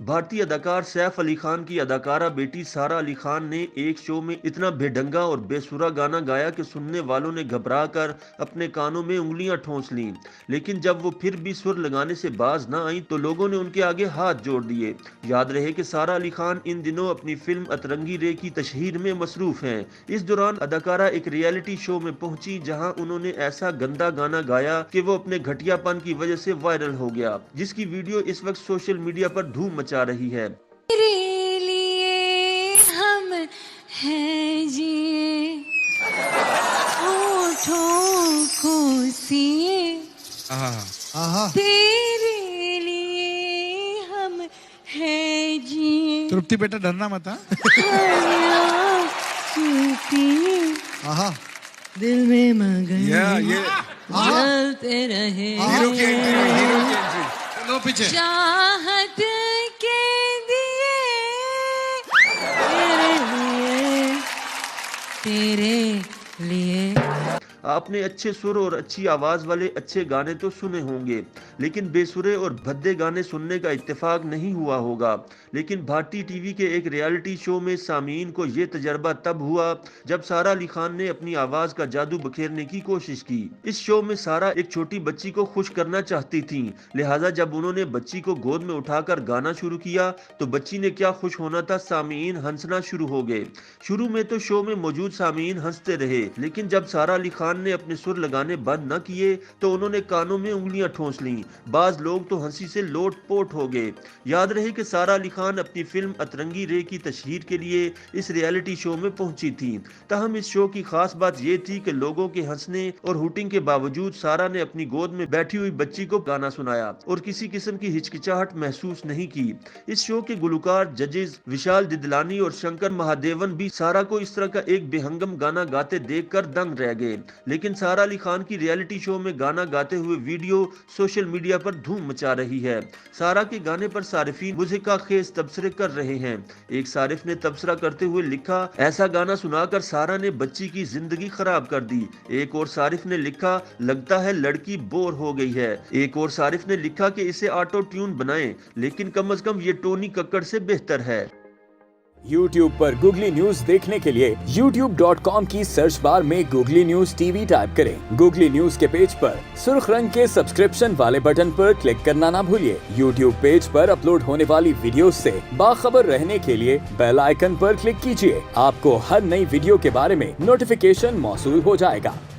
भारतीय अदाकार सैफ अली खान की अदाकारा बेटी सारा अली खान ने एक शो में इतना बेढंगा और बेसुरा गाना गाया कि सुनने वालों ने घबरा कर अपने कानों में उंगलियां ठोंस लीं। लेकिन जब वो फिर भी सुर लगाने से बाज न आई तो लोगों ने उनके आगे हाथ जोड़ दिए। याद रहे कि सारा अली खान इन दिनों अपनी फिल्म अतरंगी रे की तशहीर में मसरूफ हैं। इस दौरान अदाकारा एक रियलिटी शो में पहुंची जहां उन्होंने ऐसा गंदा गाना गाया कि वो अपने घटियापन की वजह से वायरल हो गया, जिसकी वीडियो इस वक्त सोशल मीडिया पर धूम मचा रही है। तेरे लिए हम हैं जिए होठों को सिए तेरे लिए हम हैं जिए तृप्ति बेटा डरना मत। हाँ दिल में मगन ये चलते रहे हीरो की एंट्री लो पीछे चाहत के दिए तेरे लिए आपने अच्छे सुर और अच्छी आवाज वाले अच्छे गाने तो सुने होंगे, लेकिन बेसुरे और भद्दे गाने सुनने का इत्तेफाक नहीं हुआ होगा। लेकिन भारतीय टीवी के एक रियलिटी शो में सामीन को यह तजर्बा तब हुआ जब सारा अली खान ने अपनी आवाज का जादू बखेरने की कोशिश की। इस शो में सारा एक छोटी बच्ची को खुश करना चाहती थी, लिहाजा जब उन्होंने बच्ची को गोद में उठाकर गाना शुरू किया तो बच्ची ने क्या खुश होना था, सामीन हंसना शुरू हो गए। शुरू में तो शो में मौजूद सामीन हंसते रहे, लेकिन जब सारा अली खान ने अपने सुर लगाने बंद न किए तो उन्होंने कानों में उंगलियां ठोंस लीं। बाज लोग तो हंसी से लोट-पोट हो गए। याद रहे कि सारा अली खान अपनी फिल्म अतरंगी रे की तशहीर के लिए इस रियलिटी शो में पहुंची थी। ताहम इस शो की खास बात यह थी कि लोगों के हंसने और हुटिंग के बावजूद सारा ने अपनी गोद में बैठी हुई बच्ची को गाना सुनाया और किसी किस्म की हिचकिचाहट महसूस नहीं की। इस शो के गुलकार जजेस विशाल दिदलानी और शंकर महादेवन भी सारा को इस तरह का एक बेहंगम गाना गाते देखकर दंग रह गए। लेकिन सारा अली खान की रियलिटी शो में गाना गाते हुए वीडियो सोशल मीडिया पर धूम मचा रही है। सारा के गाने पर सारिफीन मुज़िका खेज तबसरे कर रहे हैं। एक सारिफ ने तबसरा करते हुए लिखा, ऐसा गाना सुनाकर सारा ने बच्ची की जिंदगी खराब कर दी। एक और सारिफ ने लिखा, लगता है लड़की बोर हो गई है। एक और सारिफ ने लिखा कि इसे ऑटो ट्यून बनाएं, लेकिन कम से कम ये टोनी कक्कड़ से बेहतर है। YouTube पर गूगली न्यूज देखने के लिए youtube.com की सर्च बार में गूगली न्यूज टीवी टाइप करें। गूगली न्यूज के पेज पर सुर्ख रंग के सब्सक्रिप्शन वाले बटन पर क्लिक करना ना भूलिए। YouTube पेज पर अपलोड होने वाली वीडियोस से बाखबर रहने के लिए बेल आइकन पर क्लिक कीजिए। आपको हर नई वीडियो के बारे में नोटिफिकेशन मौसूल हो जाएगा।